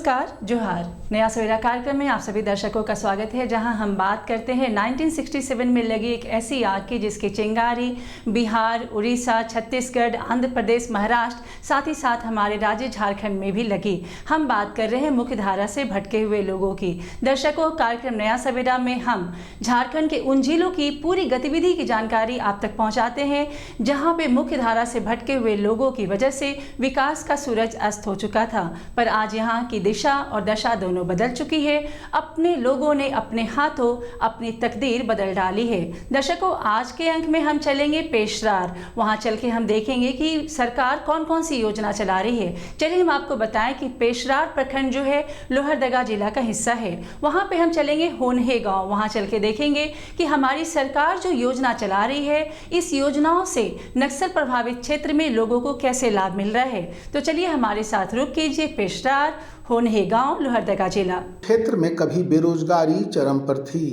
नमस्कार, जोहार। नया सवेरा कार्यक्रम में आप सभी दर्शकों का स्वागत है, जहां हम बात करते हैं 1967 में लगी एक ऐसी आग की जिसकी चिंगारी बिहार, उड़ीसा, छत्तीसगढ़, आंध्र प्रदेश, महाराष्ट्र, साथ ही साथ हमारे राज्य झारखंड में भी लगी। हम बात कर रहे हैं मुख्य धारा से भटके हुए लोगों की। दर्शकों, कार्यक्रम नया सवेरा में हम झारखंड के उन जिलों की पूरी गतिविधि की जानकारी आप तक पहुँचाते हैं जहाँ पे मुख्य धारा से भटके हुए लोगों की वजह से विकास का सूरज अस्त हो चुका था, पर आज यहाँ की दिशा और दशा दोनों बदल चुकी है। अपने लोगों ने अपने हाथों अपनी तकदीर बदल डाली है। दर्शकों, आज के अंक में हम चलेंगे पेशरार। वहां चल के हम देखेंगे कि सरकार कौन कौन सी योजना चला रही है। चलिए हम आपको बताएं कि पेशरार प्रखंड जो है लोहरदगा जिला का हिस्सा है। वहां पे हम चलेंगे होन्हे गाँव। वहां चल के देखेंगे कि हमारी सरकार जो योजना चला रही है, इस योजनाओं से नक्सल प्रभावित क्षेत्र में लोगों को कैसे लाभ मिल रहा है। तो चलिए हमारे साथ रुक कीजिए। पेशरार, होन्हे गांव, लोहरदगा जिला। क्षेत्र में कभी बेरोजगारी चरम पर थी।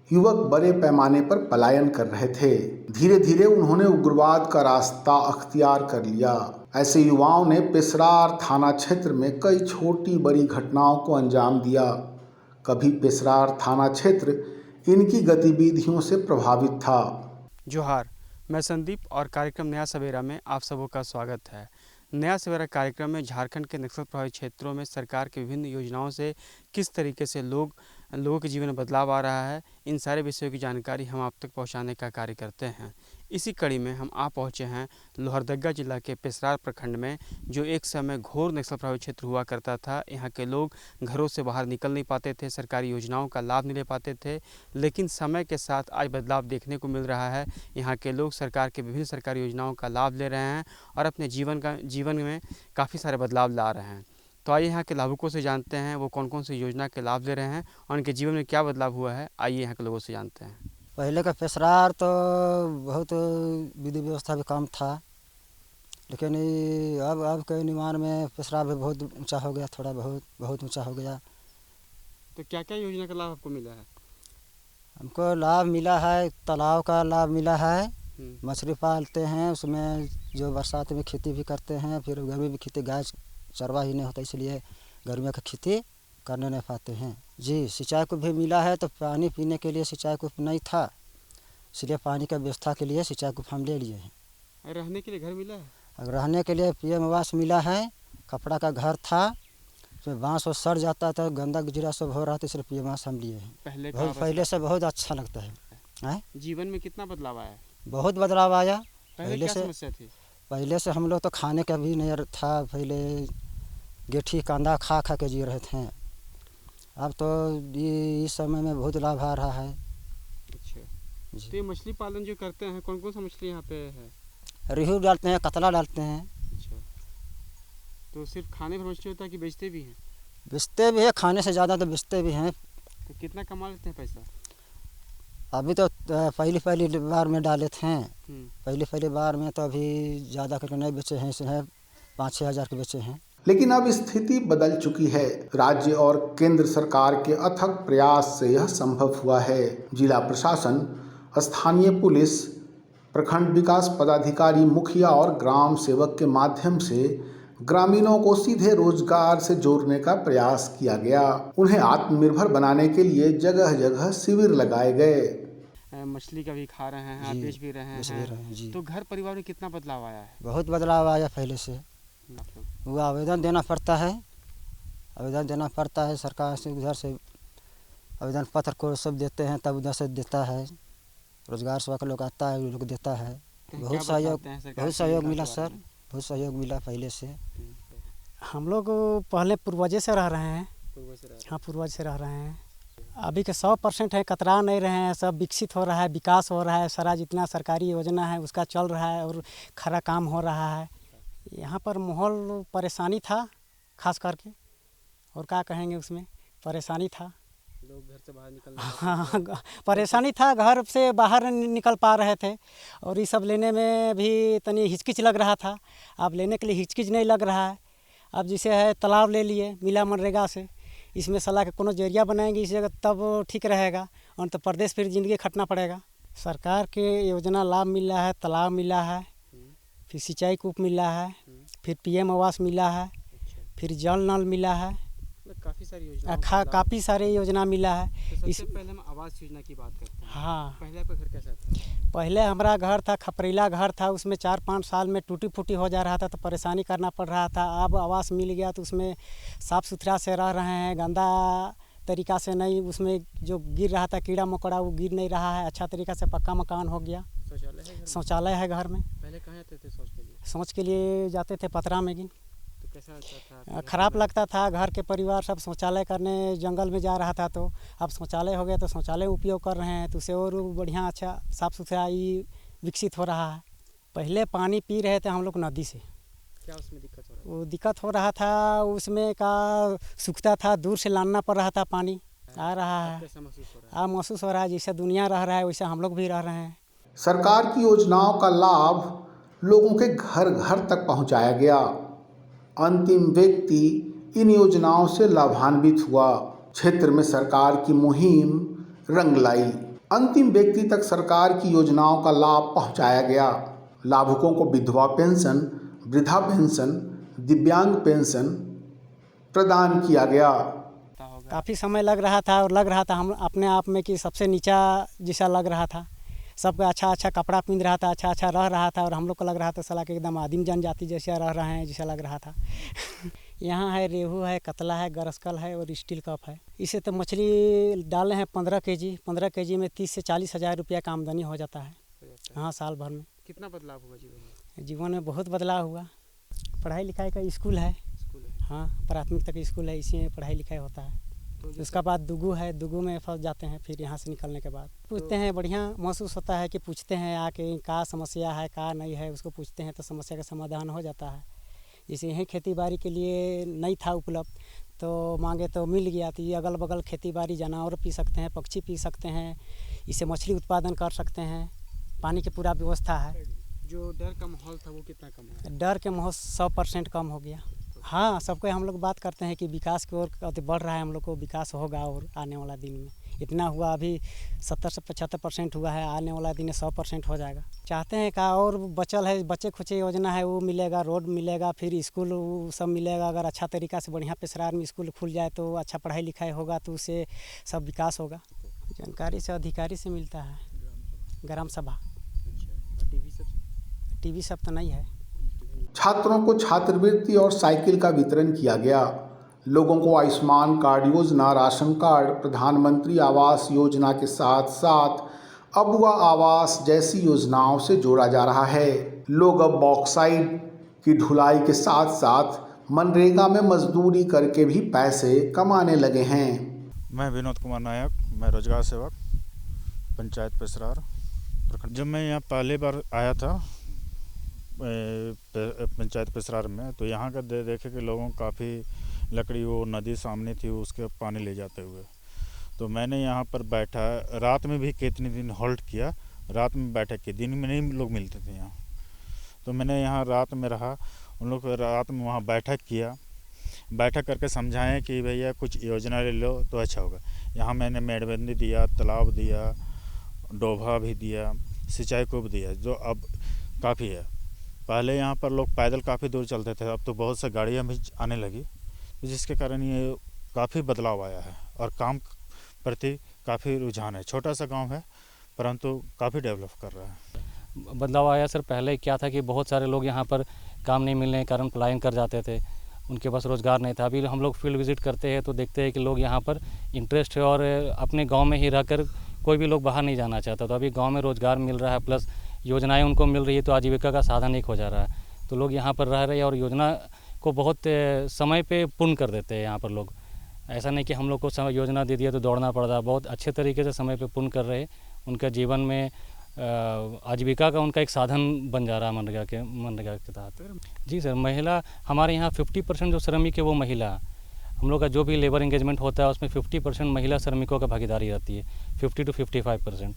युवक बड़े पैमाने पर पलायन कर रहे थे। धीरे धीरे उन्होंने उग्रवाद का रास्ता अख्तियार कर लिया। ऐसे युवाओं ने पेशरार थाना क्षेत्र में कई छोटी बड़ी घटनाओं को अंजाम दिया। कभी पेशरार थाना क्षेत्र इनकी गतिविधियों से प्रभावित था। जोहार, मैं संदीप और कार्यक्रम नया सवेरा में आप सबों का स्वागत है। नया सवेरा कार्यक्रम में झारखंड के नक्सल प्रभावित क्षेत्रों में सरकार की विभिन्न योजनाओं से किस तरीके से लोगों के जीवन में बदलाव आ रहा है, इन सारे विषयों की जानकारी हम आप तक पहुंचाने का कार्य करते हैं। इसी कड़ी में हम आ पहुंचे हैं लोहरदगा जिला के पेशरार प्रखंड में, जो एक समय घोर नक्सल प्रभावित क्षेत्र हुआ करता था। यहाँ के लोग घरों से बाहर निकल नहीं पाते थे, सरकारी योजनाओं का लाभ नहीं ले पाते थे, लेकिन समय के साथ आज बदलाव देखने को मिल रहा है। यहाँ के लोग सरकार के विभिन्न सरकारी योजनाओं का लाभ ले रहे हैं और अपने जीवन में काफ़ी सारे बदलाव ला रहे हैं। तो आइए यहाँ के लाभुकों से जानते हैं वो कौन कौन सी योजना के लाभ ले रहे हैं और उनके जीवन में क्या बदलाव हुआ है। आइए यहाँ के लोगों से जानते हैं। पहले का पेशरार तो बहुत विधि व्यवस्था भी कम था, लेकिन अब के निर्माण में पेशरार भी बहुत ऊंचा हो गया, थोड़ा बहुत ऊंचा हो गया। तो क्या क्या योजना का लाभ आपको मिला है? हमको लाभ मिला है, तालाब का लाभ मिला है, मछली पालते हैं, उसमें जो बरसात में खेती भी करते हैं, फिर गर्मी में खेती, गाय चरवा ही नहीं होता, इसलिए गर्मियों की खेती करने नहीं पाते हैं। जी, सिंचाई को भी मिला है, तो पानी पीने के लिए सिंचाई को नहीं था, इसलिए पानी का व्यवस्था के लिए सिंचाई को हम ले लिए हैं। रहने के लिए घर मिला है? रहने के लिए पीएम आवास मिला है। कपड़ा का घर था, उसमें बांस और सड़ जाता था, गंदा गुजरा सब हो रहा था, इसलिए पीएम आवास हम लिए हैं। पहले से बहुत अच्छा लगता है। जीवन में कितना बदलाव आया? बहुत बदलाव आया। पहले क्या समस्या थी? पहले से हम लोग तो खाने का भी नहीं था, पहले गेठी कांदा खा के जी रहे थे। अब तो इस समय में बहुत लाभ आ रहा है। अच्छा, तो ये मछली पालन जो करते हैं, कौन कौन सा मछली यहाँ पे है? रेहू डालते हैं, कतला डालते हैं। अच्छा, तो सिर्फ खाने पर मछली होता है कि बेचते भी हैं? बेचते भी है, खाने से ज़्यादा तो बेचते भी हैं। तो कितना कमा लेते हैं पैसा? अभी तो पहली बार में डाले थे, पहली बार में तो अभी ज़्यादा करके नहीं बेचे हैं, इसमें 5-6 हज़ार के बेचे हैं। लेकिन अब स्थिति बदल चुकी है। राज्य और केंद्र सरकार के अथक प्रयास से यह संभव हुआ है। जिला प्रशासन, स्थानीय पुलिस, प्रखंड विकास पदाधिकारी, मुखिया और ग्राम सेवक के माध्यम से ग्रामीणों को सीधे रोजगार से जोड़ने का प्रयास किया गया। उन्हें आत्मनिर्भर बनाने के लिए जगह जगह शिविर लगाए गए। मछली का भी खा रहे हैं, आप बेच भी रहे हैं जी। तो घर परिवार में कितना बदलाव आया है? बहुत बदलाव आया। पहले से वो आवेदन देना पड़ता है, सरकार से, उधर से आवेदन पत्र को सब देते हैं, तब उधर से देता है। रोजगार सेवा का लोग आता है, वो लोग देता है। बहुत सहयोग मिला सर, बहुत सहयोग मिला पहले से। हम लोग पहले पूर्वजे से रह रहे हैं। हाँ, पूर्वज से रह रहे हैं। अभी के 100% है, कतरा नहीं रहे हैं, सब विकसित हो रहा है, विकास हो रहा है। सारा जितना सरकारी योजना है उसका चल रहा है और खरा काम हो रहा है। यहाँ पर माहौल परेशानी था खास करके, और क्या कहेंगे, उसमें परेशानी था। लोग घर से बाहर निकल हाँ, परेशानी था, घर से बाहर निकल पा रहे थे, और ये सब लेने में भी तनी हिचकिच लग रहा था। अब लेने के लिए हिचकिच नहीं लग रहा है। अब जैसे है तालाब ले लिए, मिला मनरेगा से, इसमें सलाह के कोनो जरिया बनाएंगे इस जगह, तब ठीक रहेगा, और तो प्रदेश फिर ज़िंदगी खटना पड़ेगा। सरकार के योजना लाभ मिला है, तालाब मिला है, फिर सिंचाई कूप मिला है, फिर पीएम आवास मिला है, फिर जल नल मिला है, सारी योजना काफ़ी सारे योजना मिला है। तो सबसे पहले हम आवास योजना की बात करते हैं। हाँ, पहले आपका घर कैसा था? पहले हमारा घर था खपरेला घर था, उसमें 4-5 साल में टूटी फूटी हो जा रहा था तो परेशानी करना पड़ रहा था। अब आवास मिल गया तो उसमें साफ़ सुथरा से रह रहे हैं, गंदा तरीका से नहीं, उसमें जो गिर रहा था कीड़ा मकोड़ा वो गिर नहीं रहा है, अच्छा तरीका से पक्का मकान हो गया। शौचालय है घर में। पहले कहाँ जाते थे शौच के लिए? शौच के लिए जाते थे पतरा में गिन। तो कैसा था? खराब लगता था, घर के परिवार सब शौचालय करने जंगल में जा रहा था, तो अब शौचालय हो गया तो शौचालय उपयोग कर रहे हैं, तो उससे और बढ़िया अच्छा साफ़ सुथरा ही विकसित हो रहा है। पहले पानी पी रहे थे हम लोग नदी से। क्या उसमें दिक्कत हो रहा वो दिक्कत हो रहा था, उसमें का सूखता था, दूर से लाना पड़ रहा था पानी। आ रहा है, कैसा महसूस हो रहा है? अब महसूस हो रहा है जैसे दुनिया रह रहा है वैसे हम लोग भी रह रहे हैं। सरकार की योजनाओं का लाभ लोगों के घर घर तक पहुंचाया गया। अंतिम व्यक्ति इन योजनाओं से लाभान्वित हुआ। क्षेत्र में सरकार की मुहिम रंग लाई। अंतिम व्यक्ति तक सरकार की योजनाओं का लाभ पहुंचाया गया। लाभुकों को विधवा पेंशन, वृद्धा पेंशन, दिव्यांग पेंशन प्रदान किया गया। काफ़ी समय लग रहा था और लग रहा था हम अपने आप में कि सबसे नीचा जैसा लग रहा था। सब अच्छा अच्छा कपड़ा पहन रहा था, अच्छा अच्छा रह रहा था, और हम लोग को लग रहा था साला के एकदम आदिम जनजाति जैसे रह रहे हैं जैसा लग रहा था। यहाँ है रेहू है, कतला है, गरस्कल है और स्टील कप है। इसे तो मछली डाले हैं 15 केजी में 30 से 40 हज़ार रुपया का आमदनी हो जाता है। हाँ, साल भर में। कितना बदलाव हुआ जीवन में? जीवन में बहुत बदलाव हुआ। पढ़ाई लिखाई का स्कूल है। हाँ, प्राथमिक तक स्कूल है, इसी में पढ़ाई लिखाई होता है। तो उसका बाद दुगू है, दुगू में फंस जाते हैं। फिर यहाँ से निकलने के बाद पूछते हैं, बढ़िया महसूस होता है कि पूछते हैं आके का समस्या है का नहीं है, उसको पूछते हैं तो समस्या का समाधान हो जाता है। जैसे यहीं खेती बाड़ी के लिए नहीं था उपलब्ध तो मांगे तो मिल गया। तो ये अगल बगल खेती बाड़ी जानवर पी सकते हैं, पक्षी पी सकते हैं, इससे मछली उत्पादन कर सकते हैं, पानी की पूरा व्यवस्था है। जो डर का माहौल था वो कितना कम है? डर के माहौल 100% कम हो गया। हाँ, सबको हम लोग बात करते हैं कि विकास की ओर बढ़ रहा है, हम लोग को विकास होगा और आने वाला दिन में इतना हुआ, अभी 70 से 75% हुआ है, आने वाला दिन 100% हो जाएगा। चाहते हैं का और बचल है, बच्चे खुचे योजना है वो मिलेगा, रोड मिलेगा, फिर स्कूल सब मिलेगा। अगर अच्छा तरीका से बढ़िया पेशरार में स्कूल खुल जाए तो अच्छा पढ़ाई लिखाई होगा तो उससे सब विकास होगा। जानकारी से अधिकारी से मिलता है, ग्राम सभा। टीवी सब तो नहीं है। छात्रों को छात्रवृत्ति और साइकिल का वितरण किया गया। लोगों को आयुष्मान कार्ड योजना, राशन कार्ड, प्रधानमंत्री आवास योजना के साथ साथ अबुआ आवास जैसी योजनाओं से जोड़ा जा रहा है। लोग अब बॉक्साइट की ढुलाई के साथ साथ मनरेगा में मजदूरी करके भी पैसे कमाने लगे हैं। मैं विनोद कुमार नायक, मैं रोजगार सेवक, पंचायत पेशरार प्रखंड। जब मैं यहाँ पहली बार आया था पंचायत पेशरार में, तो यहाँ का देखे कि लोगों काफ़ी लकड़ी, वो नदी सामने थी उसके पानी ले जाते हुए, तो मैंने यहाँ पर बैठा। रात में भी कितने दिन होल्ड किया, रात में बैठक की, दिन में नहीं लोग मिलते थे यहाँ, तो मैंने यहाँ रात में रहा। उन लोग रात में वहाँ बैठक किया, बैठक करके समझाएं कि भैया कुछ योजना ले लो तो अच्छा होगा। यहाँ मैंने मेड़बंदी दिया, तालाब दिया, डोभा भी दिया, सिंचाई को भी दिया, जो अब काफ़ी है। पहले यहाँ पर लोग पैदल काफ़ी दूर चलते थे, अब तो बहुत सी गाड़ियाँ भी आने लगी, जिसके कारण ये काफ़ी बदलाव आया है और काम प्रति काफ़ी रुझान है। छोटा सा गांव है परंतु काफ़ी डेवलप कर रहा है। बदलाव आया सर। पहले क्या था कि बहुत सारे लोग यहाँ पर काम नहीं मिलने के कारण पलायन कर जाते थे, उनके पास रोज़गार नहीं था। अभी हम लोग फील्ड विजिट करते हैं तो देखते हैं कि लोग यहाँ पर इंटरेस्ट है और अपने गाँव में ही रहकर कोई भी लोग बाहर नहीं जाना चाहता। तो अभी गाँव में रोज़गार मिल रहा है, प्लस योजनाएं उनको मिल रही है, तो आजीविका का साधन एक हो जा रहा है। तो लोग यहाँ पर रह रहे हैं और योजना को बहुत समय पे पूर्ण कर देते हैं यहाँ पर लोग। ऐसा नहीं कि हम लोग को योजना दे दिया तो दौड़ना पड़ रहा, बहुत अच्छे तरीके से समय पे पूर्ण कर रहे हैं। उनका जीवन में आजीविका का उनका एक साधन बन जा रहा है मनरेगा के तहत। जी सर, महिला हमारे यहाँ 50% जो श्रमिक है वो महिला। हम लोग का जो भी लेबर इंगेजमेंट होता है उसमें 50% महिला श्रमिकों का भागीदारी रहती है, 50 to 55%।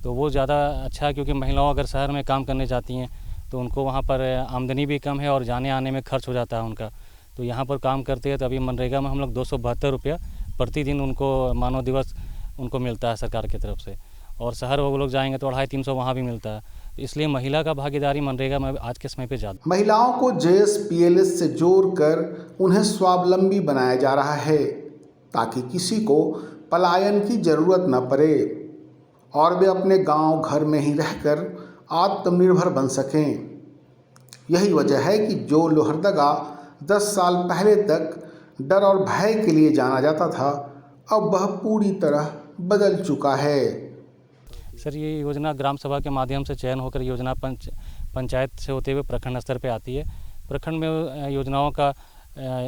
तो वो ज़्यादा अच्छा है, क्योंकि महिलाओं अगर शहर में काम करने जाती हैं तो उनको वहाँ पर आमदनी भी कम है और जाने आने में खर्च हो जाता है उनका। तो यहाँ पर काम करते हैं तो अभी मनरेगा में हम लोग 272 रुपया प्रतिदिन उनको मानव दिवस उनको मिलता है सरकार की तरफ से, और शहर वो लोग जाएंगे तो 250-300 वहाँ भी मिलता है। तो इसलिए महिला का भागीदारी मनरेगा में आज के समय पे ज़्यादा। महिलाओं को JSPLS से जोड़कर उन्हें स्वावलंबी बनाया जा रहा है। ताकि किसी को पलायन की ज़रूरत न पड़े और वे अपने गांव घर में ही रहकर आत्मनिर्भर बन सकें। यही वजह है कि जो लोहरदगा 10 साल पहले तक डर और भय के लिए जाना जाता था, अब वह पूरी तरह बदल चुका है। सर, ये योजना ग्राम सभा के माध्यम से चयन होकर योजना पंचायत से होते हुए प्रखंड स्तर पे आती है। प्रखंड में योजनाओं का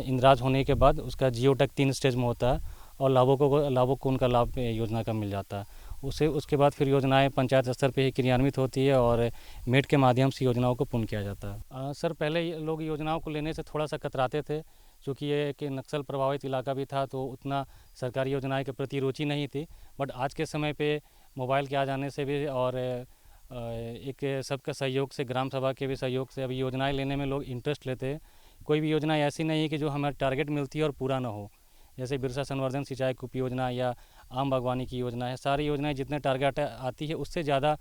इंद्राज होने के बाद उसका जियो टैग 3 स्टेज में होता है और लाभुक को उनका लाभ योजना का मिल जाता है। उसके बाद फिर योजनाएं पंचायत स्तर पे ही क्रियान्वित होती है और मेट के माध्यम से योजनाओं को पूर्ण किया जाता है। सर, पहले लोग योजनाओं को लेने से थोड़ा सा कतराते थे, क्योंकि ये एक नक्सल प्रभावित इलाका भी था, तो उतना सरकारी योजनाएं के प्रति रुचि नहीं थी। बट आज के समय पे मोबाइल के आ जाने से भी और एक सबका सहयोग से, ग्राम सभा के भी सहयोग से अभी योजनाएं लेने में लोग इंटरेस्ट लेते हैं। कोई भी योजना ऐसी नहीं है कि जो हमें टारगेट मिलती है और पूरा ना हो। जैसे बिरसा संवर्धन सिंचाई कूप योजना या आम बागवानी की योजना है, सारी योजनाएं जितने टारगेट आती है उससे ज़्यादा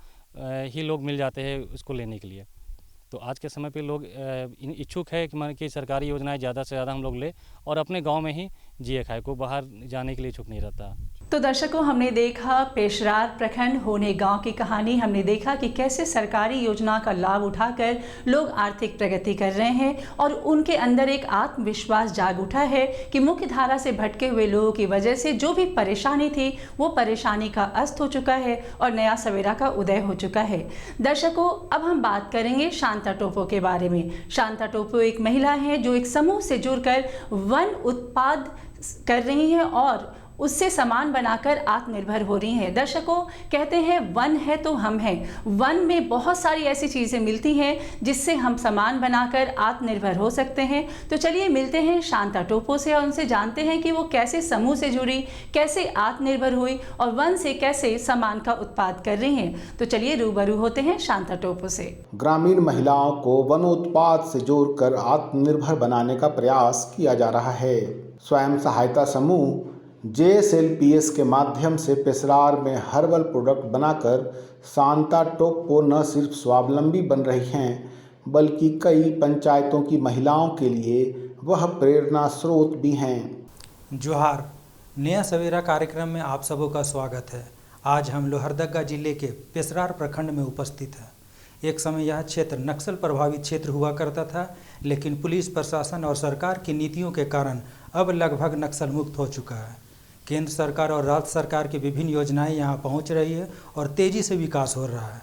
ही लोग मिल जाते हैं उसको लेने के लिए। तो आज के समय पे लोग इच्छुक है कि सरकारी योजनाएं ज़्यादा से ज़्यादा हम लोग ले और अपने गांव में ही जिए खाए, को बाहर जाने के लिए इच्छुक नहीं रहता। तो दर्शकों, हमने देखा पेशरार प्रखंड होने गांव की कहानी। हमने देखा कि कैसे सरकारी योजना का लाभ उठाकर लोग आर्थिक प्रगति कर रहे हैं और उनके अंदर एक आत्मविश्वास जाग उठा है कि मुख्य धारा से भटके हुए लोगों की वजह से जो भी परेशानी थी वो परेशानी का अस्त हो चुका है और नया सवेरा का उदय हो चुका है। दर्शकों, अब हम बात करेंगे शांता टोपो के बारे में। शांता टोपो एक महिला है जो एक समूह से जुड़कर वन उत्पाद कर रही है और उससे सामान बनाकर आत्मनिर्भर हो रही हैं। दर्शकों, कहते हैं वन है तो हम हैं। वन में बहुत सारी ऐसी चीज़ें मिलती हैं जिससे हम सामान बनाकर आत्मनिर्भर हो सकते हैं। तो चलिए मिलते हैं शांता टोपो से और उनसे जानते हैं कि वो कैसे समूह से जुड़ी, कैसे आत्मनिर्भर हुई और वन से कैसे सामान का उत्पाद कर रही हैं। तो चलिए रूबरू होते हैं शांता टोपो से। ग्रामीण महिलाओं को वनोत्पाद से जोड़कर आत्मनिर्भर बनाने का प्रयास किया जा रहा है। स्वयं सहायता समूह JSLPS के माध्यम से पेशरार में हर्बल प्रोडक्ट बनाकर शांता टोपो न सिर्फ स्वावलंबी बन रही हैं, बल्कि कई पंचायतों की महिलाओं के लिए वह प्रेरणा स्रोत भी हैं। जोहार, नया सवेरा कार्यक्रम में आप सबों का स्वागत है। आज हम लोहरदगा जिले के पेशरार प्रखंड में उपस्थित हैं। एक समय यह क्षेत्र नक्सल प्रभावित क्षेत्र हुआ करता था, लेकिन पुलिस प्रशासन और सरकार की नीतियों के कारण अब लगभग नक्सल मुक्त हो चुका है। केंद्र सरकार और राज्य सरकार की विभिन्न योजनाएं यहां पहुंच रही है और तेज़ी से विकास हो रहा है।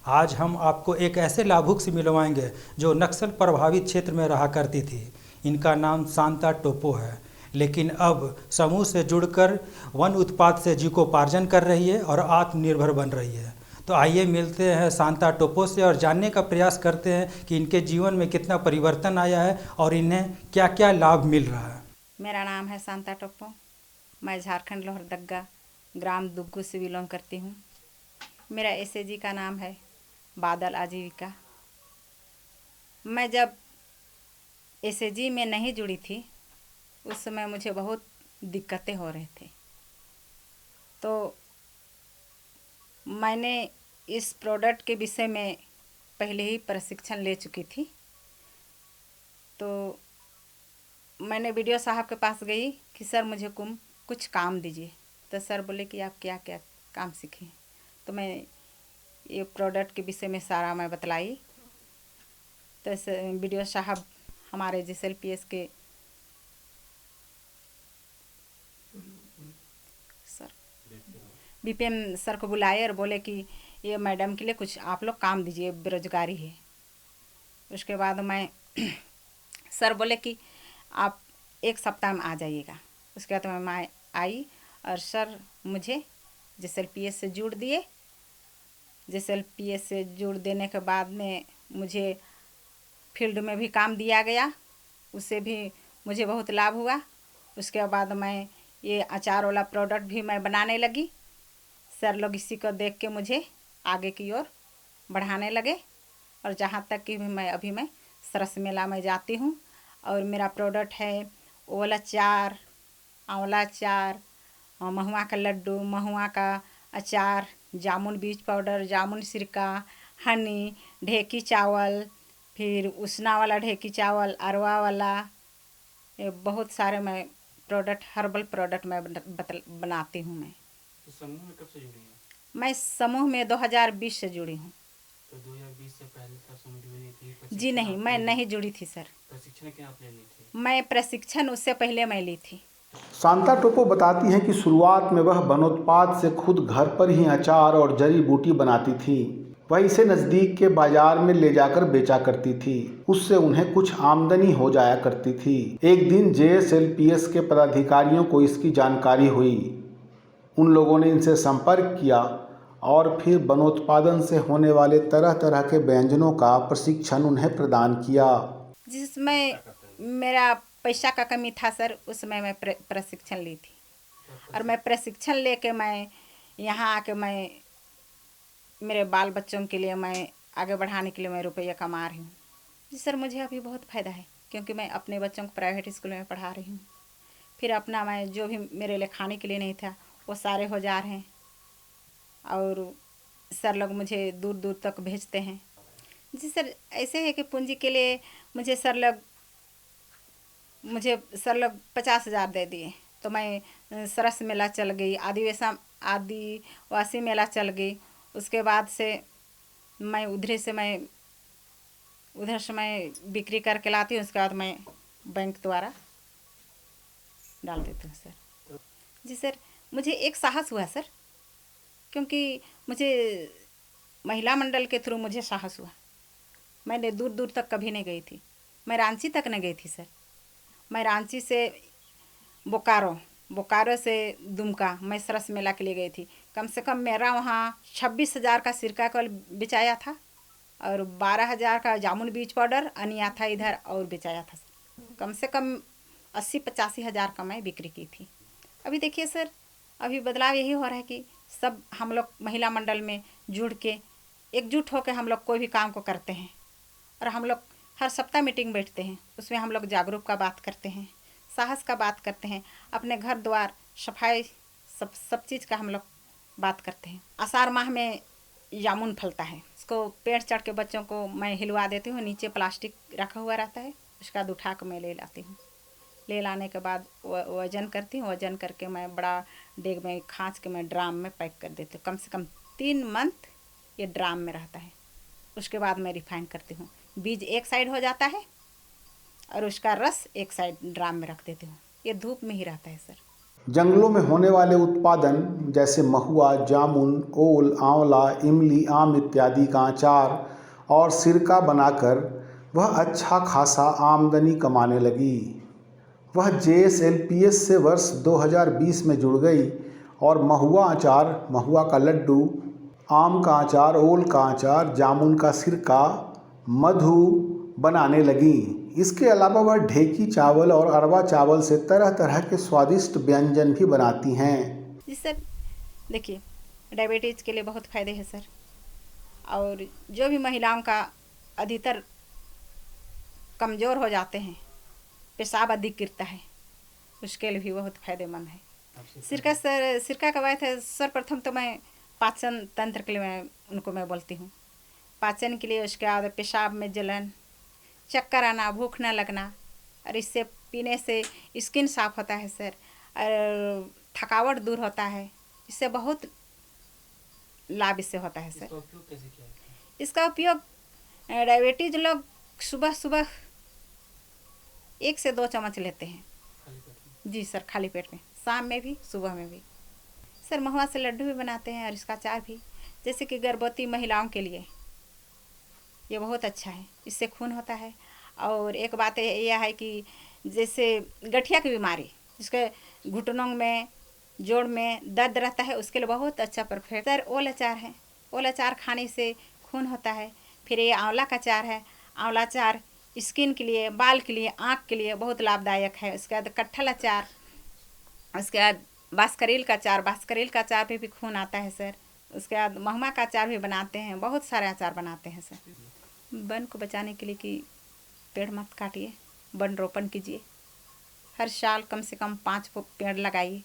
आज हम आपको एक ऐसे लाभुक से मिलवाएंगे जो नक्सल प्रभावित क्षेत्र में रहा करती थी। इनका नाम शांता टोपो है, लेकिन अब समूह से जुड़कर वन उत्पाद से जीविकोपार्जन कर रही है और आत्मनिर्भर बन रही है। तो आइए मिलते हैं शांता टोपो से और जानने का प्रयास करते हैं कि इनके जीवन में कितना परिवर्तन आया है और इन्हें क्या क्या लाभ मिल रहा है। मेरा नाम है शांता टोपो। मैं झारखंड लोहरदगा ग्राम दुग्गू से बिलोंग करती हूँ। मेरा SAG का नाम है बादल आजीविका। मैं जब SAG में नहीं जुड़ी थी उस समय मुझे बहुत दिक्कतें हो रहे थे, तो मैंने इस प्रोडक्ट के विषय में पहले ही प्रशिक्षण ले चुकी थी। तो मैंने BDO साहब के पास गई कि सर मुझे कुछ काम दीजिए। तो सर बोले कि आप क्या क्या काम सीखें। तो मैं ये प्रोडक्ट के विषय में सारा मैं बतलाई। तो BDO साहब हमारे JSLPS के सर BPM सर को बुलाए और बोले कि ये मैडम के लिए कुछ आप लोग काम दीजिए, बेरोजगारी है। उसके बाद मैं सर बोले कि आप 1 सप्ताह में आ जाइएगा। उसके बाद मैं आई और सर मुझे JSLPS से जोड़ दिए। JSLPS से जोड़ देने के बाद में मुझे फील्ड में भी काम दिया गया, उससे भी मुझे बहुत लाभ हुआ। उसके बाद मैं ये अचार वाला प्रोडक्ट भी मैं बनाने लगी। सर लोग इसी को देख के मुझे आगे की ओर बढ़ाने लगे और जहाँ तक कि अभी मैं सरस मेला में जाती हूँ और मेरा प्रोडक्ट है ओल अचार, आंवला अचार, महुआ का लड्डू, महुआ का अचार, जामुन बीज पाउडर, जामुन सिरका, हनी, ढेकी चावल, फिर उसना वाला ढेकी चावल, अरवा वाला, ये बहुत सारे मैं प्रोडक्ट, हर्बल प्रोडक्ट मैं बनाती हूँ मैं। तो समूह में कब से जुड़ी हैं? मैं समूह में 2020 से जुड़ी हूँ। तो 2020 से पहले का समूह जुड़ी नहीं थी? जी नहीं, मैं नहीं जुड़ी थी सर। प्रशिक्षण क्या आप ले ली थी? मैं प्रशिक्षण उससे पहले मैं ली थी। शांता टोपो बताती हैं कि शुरुआत में वह वनोत्पाद से खुद घर पर ही अचार और जड़ी बूटी बनाती थी। वह इसे नज़दीक के बाजार में ले जाकर बेचा करती थी। उससे उन्हें कुछ आमदनी हो जाया करती थी। एक दिन JSLPS के पदाधिकारियों को इसकी जानकारी हुई। उन लोगों ने इनसे संपर्क किया और फिर वनोत्पादन से होने वाले तरह तरह के व्यंजनों का प्रशिक्षण उन्हें प्रदान किया। जिसमें मेरा पैसा का कमी था सर, उसमें मैं प्रशिक्षण ली थी। और मैं प्रशिक्षण लेके मैं यहाँ आके मैं मेरे बाल बच्चों के लिए मैं आगे बढ़ाने के लिए मैं रुपया कमा रही हूँ। जी सर, मुझे अभी बहुत फ़ायदा है क्योंकि मैं अपने बच्चों को प्राइवेट स्कूल में पढ़ा रही हूँ। फिर अपना मैं जो भी मेरे लिए खाने के लिए नहीं था वो सारे हो जा रहे हैं। और सर लोग मुझे दूर दूर तक भेजते हैं। जी सर, ऐसे है कि पूंजी के लिए मुझे सर लोग 50,000 दे दिए तो मैं सरस मेला चल गई, आदिवासी मेला चल गई। उसके बाद से मैं उधर से मैं बिक्री करके लाती हूँ। उसके बाद मैं बैंक द्वारा डाल देती हूँ सर। जी सर, मुझे एक साहस हुआ सर, क्योंकि मुझे महिला मंडल के थ्रू मुझे साहस हुआ। मैंने दूर दूर तक कभी नहीं गई थी। मैं रांची तक नहीं गई थी सर। मैं रांची से बोकारो से दुमका मैं सरस मेला के लिए गई थी। कम से कम मेरा वहाँ 26,000 का सिरका कल बिचाया था और 12,000 का जामुन बीज पाउडर अनिया था इधर और बिचाया था। कम से कम 80-85 हज़ार का मैं बिक्री की थी। अभी देखिए सर, अभी बदलाव यही हो रहा है कि सब हम लोग महिला मंडल में जुड़ के एकजुट होकर हम लोग कोई भी काम को करते हैं। और हम लोग हर सप्ताह मीटिंग बैठते हैं, उसमें हम लोग जागरूक का बात करते हैं, साहस का बात करते हैं, अपने घर द्वार सफाई सब चीज़ का हम लोग बात करते हैं। आषाढ़ माह में जामुन फलता है, उसको पेड़ चढ़ के बच्चों को मैं हिलवा देती हूँ। नीचे प्लास्टिक रखा हुआ रहता है, उसका उठा के मैं ले लाती हूँ। ले लाने के बाद वजन करती हूँ। वजन करके मैं बड़ा डेग में खाँच के मैं ड्राम में पैक कर देती हूँ। कम से कम 3 मंथ ये ड्राम में रहता है। उसके बाद मैं रिफाइन करती हूँ। बीज एक साइड हो जाता है और उसका रस एक साइड ड्राम में रख देती हूँ। ये धूप में ही रहता है सर। जंगलों में होने वाले उत्पादन जैसे महुआ, जामुन, ओल, आंवला, इमली, आम इत्यादि का अचार और सिरका बनाकर वह अच्छा खासा आमदनी कमाने लगी। वह JSLPS से वर्ष 2020 में जुड़ गई और महुआ अचार, महुआ का लड्डू, आम का अचार, ओल का अचार, जामुन का सिरका, मधु बनाने लगी। इसके अलावा वह ढेकी चावल और अरवा चावल से तरह तरह के स्वादिष्ट व्यंजन भी बनाती हैं। जी सर, देखिए डायबिटीज़ के लिए बहुत फ़ायदे हैं सर। और जो भी महिलाओं का अधिकतर कमज़ोर हो जाते हैं, पेशाब अधिक गिरता है, उसके लिए भी बहुत फ़ायदेमंद है। सिरका का बात है सर, प्रथम तो मैं पाचन तंत्र के लिए मैं बोलती हूँ। पाचन के लिए, उसके बाद पेशाब में जलन, चक्कर आना, भूख ना लगना, और इससे पीने से स्किन साफ होता है सर, और थकावट दूर होता है। इससे बहुत लाभ इससे होता है सर। इसका उपयोग डायबिटीज लोग सुबह सुबह 1 से 2 चम्मच लेते हैं। जी सर, खाली पेट में, शाम में भी सुबह में भी। सर महुआ से लड्डू भी बनाते हैं और इसका अचार भी। जैसे कि गर्भवती महिलाओं के लिए ये बहुत अच्छा है, इससे खून होता है। और एक बात यह है कि जैसे गठिया की बीमारी, जिसके घुटनों में, जोड़ में दर्द रहता है, उसके लिए बहुत अच्छा परफेक्ट सर ओल अचार है। ओल अचार खाने से खून होता है। फिर ये आंवला का अचार है। आंवला अचार स्किन के लिए, बाल के लिए, आँख के लिए बहुत लाभदायक है। उसके बाद कटहल अचार, उसके बाद बांसकरेल का अचार, बांसकरेल का अचार पे भी खून आता है सर। उसके बाद महुआ का अचार भी बनाते हैं, बहुत सारे अचार बनाते हैं सर। वन को बचाने के लिए कि पेड़ मत काटिए, वन रोपण कीजिए। हर साल कम से कम 5 पेड़ लगाइए,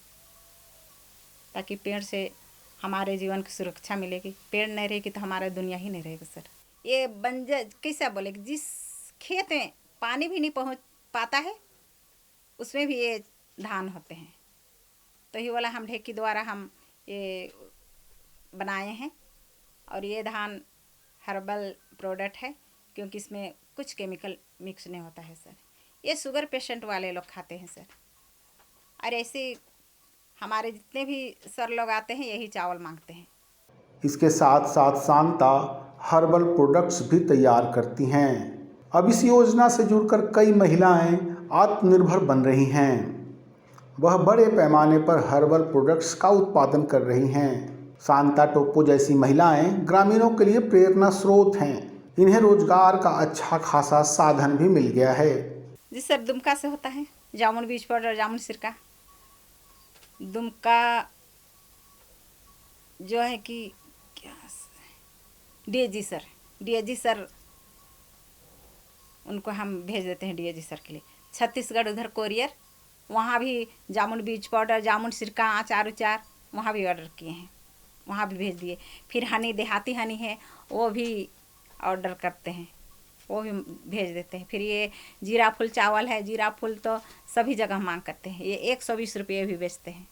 ताकि पेड़ से हमारे जीवन की सुरक्षा मिलेगी। पेड़ नहीं रहेगी तो हमारा दुनिया ही नहीं रहेगा सर। ये बंजर कैसा बोले, जिस खेत में पानी भी नहीं पहुंच पाता है, उसमें भी ये धान होते हैं। तो ये वाला हम ढेकी द्वारा हम ये बनाए हैं। और ये धान हर्बल प्रोडक्ट है, क्योंकि इसमें कुछ केमिकल मिक्स नहीं होता है सर। ये शुगर पेशेंट वाले लोग खाते हैं सर। और ऐसे हमारे जितने भी सर लोग आते हैं यही चावल मांगते हैं। इसके साथ साथ शांता हर्बल प्रोडक्ट्स भी तैयार करती हैं। अब इस योजना से जुड़कर कई महिलाएं आत्मनिर्भर बन रही हैं। वह बड़े पैमाने पर हर्बल प्रोडक्ट्स का उत्पादन कर रही हैं। शांता टोप्पो जैसी महिलाएं ग्रामीणों के लिए प्रेरणा स्रोत हैं। इन्हें रोजगार का अच्छा खासा साधन भी मिल गया है। जी सर, दुमका से होता है जामुन बीज पाउडर, जामुन सिरका। दुमका जो है कि क्या डीएजी सर उनको हम भेज देते हैं डीएजी सर के लिए। छत्तीसगढ़ उधर कोरियर, वहाँ भी जामुन बीज पाउडर, जामुन सिरका, अचार उचार वहाँ भी ऑर्डर किए हैं, वहाँ भी भेज दिए। फिर हनी, देहाती हनी है वो भी ऑर्डर करते हैं, वो भी भेज देते हैं। फिर ये जीरा फूल चावल है, जीरा फूल तो सभी जगह मांग करते हैं, ये 120 रुपये भी बेचते हैं।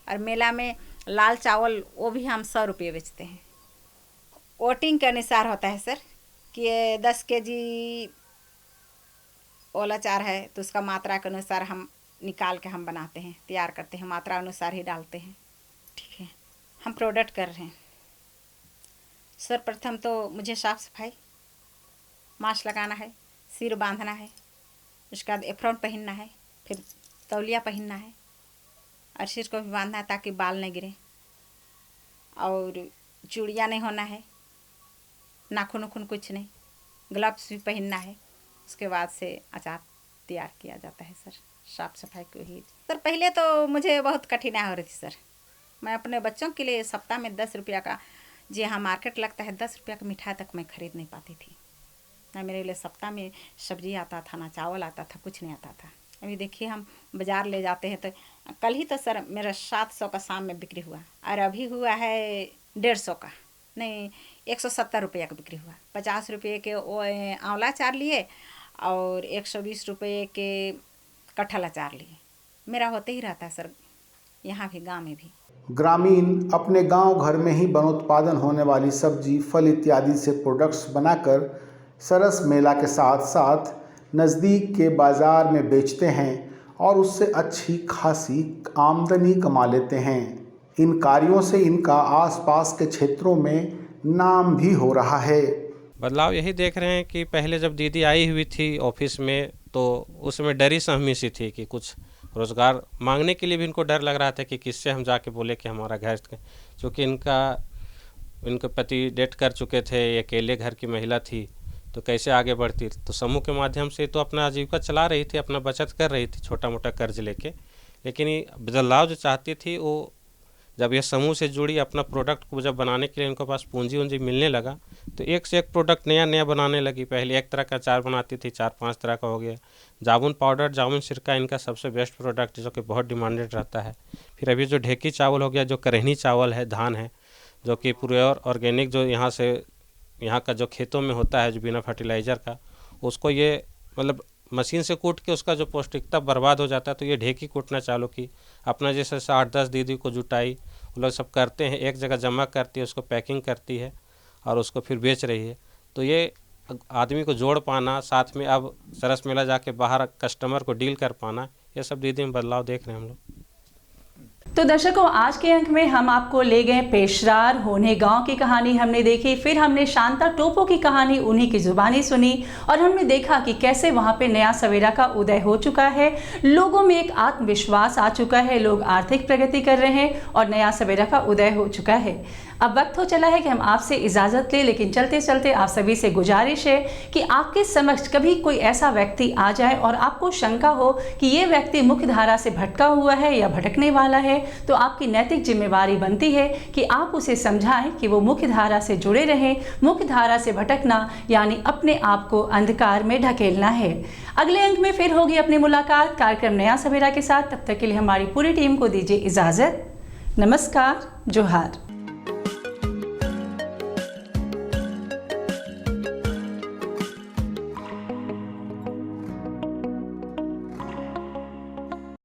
और मेला में लाल चावल वो भी हम 100 रुपये बेचते हैं। वोटिंग के अनुसार होता है सर कि ये 10 kg ओला चार है तो उसका मात्रा के अनुसार हम निकाल के हम बनाते हैं, तैयार करते हैं, मात्रा अनुसार ही डालते हैं। ठीक है, हम प्रोडक्ट कर रहे हैं। सर्वप्रथम तो मुझे साफ सफाई, मास्क लगाना है, सिर बांधना है, उसके बाद एप्रॉन पहनना है, फिर तौलिया पहनना है और सिर को भी बांधना है ताकि बाल नहीं गिरे, और चूड़ियाँ नहीं होना है, नाखून उखून कुछ नहीं, ग्लव्स भी पहनना है। उसके बाद से अचार तैयार किया जाता है सर, साफ सफाई को ही। सर पहले तो मुझे बहुत कठिनाई हो रही थी सर। मैं अपने बच्चों के लिए सप्ताह में 10 रुपया का, जी हाँ मार्केट लगता है, 10 रुपया का मिठाई तक मैं खरीद नहीं पाती थी ना। मेरे लिए सप्ताह में सब्जी आता था, ना चावल आता था, कुछ नहीं आता था। अभी देखिए हम बाज़ार ले जाते हैं तो कल ही तो सर मेरा 700 का शाम में बिक्री हुआ, और अभी हुआ है 150 का, नहीं 170 रुपये का बिक्री हुआ। 50 रुपये के वो आंवला अचार लिए और 120 रुपये के कटहल अचार लिए। मेरा होते ही रहता है सर, यहाँ भी गाँव में भी। ग्रामीण अपने गांव घर में ही वनोत्पादन होने वाली सब्जी, फल इत्यादि से प्रोडक्ट्स बनाकर सरस मेला के साथ साथ नज़दीक के बाज़ार में बेचते हैं और उससे अच्छी खासी आमदनी कमा लेते हैं। इन कार्यों से इनका आसपास के क्षेत्रों में नाम भी हो रहा है। बदलाव यही देख रहे हैं कि पहले जब दीदी आई हुई थी ऑफिस में तो उसमें डरी सहमी सी थी कि कुछ रोज़गार मांगने के लिए भी इनको डर लग रहा था कि किससे हम जाके बोले कि हमारा घर, चूँकि इनके पति डेथ कर चुके थे, ये अकेले घर की महिला थी, तो कैसे आगे बढ़ती। तो समूह के माध्यम से तो अपना आजीविका चला रही थी, अपना बचत कर रही थी छोटा मोटा कर्ज लेके। लेकिन ये बदलाव जो चाहती थी वो जब ये समूह से जुड़ी, अपना प्रोडक्ट को जब बनाने के लिए इनके पास पूंजी मिलने लगा तो एक से एक प्रोडक्ट नया बनाने लगी। पहले एक तरह का अचार बनाती थी, 4-5 तरह का हो गया। जामुन पाउडर, जामुन सिरका इनका सबसे बेस्ट प्रोडक्ट जो कि बहुत डिमांडेड रहता है। फिर अभी जो ढेकी चावल हो गया, जो करहनी चावल है, धान है, जो कि प्योर ऑर्गेनिक, जो यहाँ का जो खेतों में होता है, जो बिना फर्टिलाइज़र का, उसको ये मतलब मशीन से कूट के उसका जो पौष्टिकता बर्बाद हो जाता है। तो ये ढेकी कूटना चालू की, अपना जैसे 8-10 दीदी को जुटाई, वो लोग सब करते हैं, एक जगह जमा करती है, उसको पैकिंग करती है और उसको फिर बेच रही है। तो ये आदमी को जोड़ पाना, साथ में अब सरस मेला जाके बाहर कस्टमर को डील कर पाना, ये सब दीदी में बदलाव देख रहे हैं हम लोग। तो दर्शकों, आज के अंक में हम आपको ले गए पेशरार होने गांव की कहानी हमने देखी, फिर हमने शांता टोप्पो की कहानी उन्हीं की जुबानी सुनी और हमने देखा कि कैसे वहां पे नया सवेरा का उदय हो चुका है, लोगों में एक आत्मविश्वास आ चुका है, लोग आर्थिक प्रगति कर रहे हैं और नया सवेरा का उदय हो चुका है। अब वक्त हो चला है कि हम आपसे इजाज़त लें, लेकिन चलते चलते आप सभी से गुजारिश है कि आपके समक्ष कभी कोई ऐसा व्यक्ति आ जाए और आपको शंका हो कि ये व्यक्ति मुख्य धारा से भटका हुआ है या भटकने वाला है, तो आपकी नैतिक जिम्मेवारी बनती है कि आप उसे समझाएं कि वो मुख्य धारा से जुड़े रहें। मुख्य धारा से भटकना यानी अपने आप को अंधकार में ढकेलना है। अगले अंक में फिर होगी अपनी मुलाकात कार्यक्रम नया सवेरा के साथ। तब तक के लिए हमारी पूरी टीम को दीजिए इजाज़त। नमस्कार, जोहार।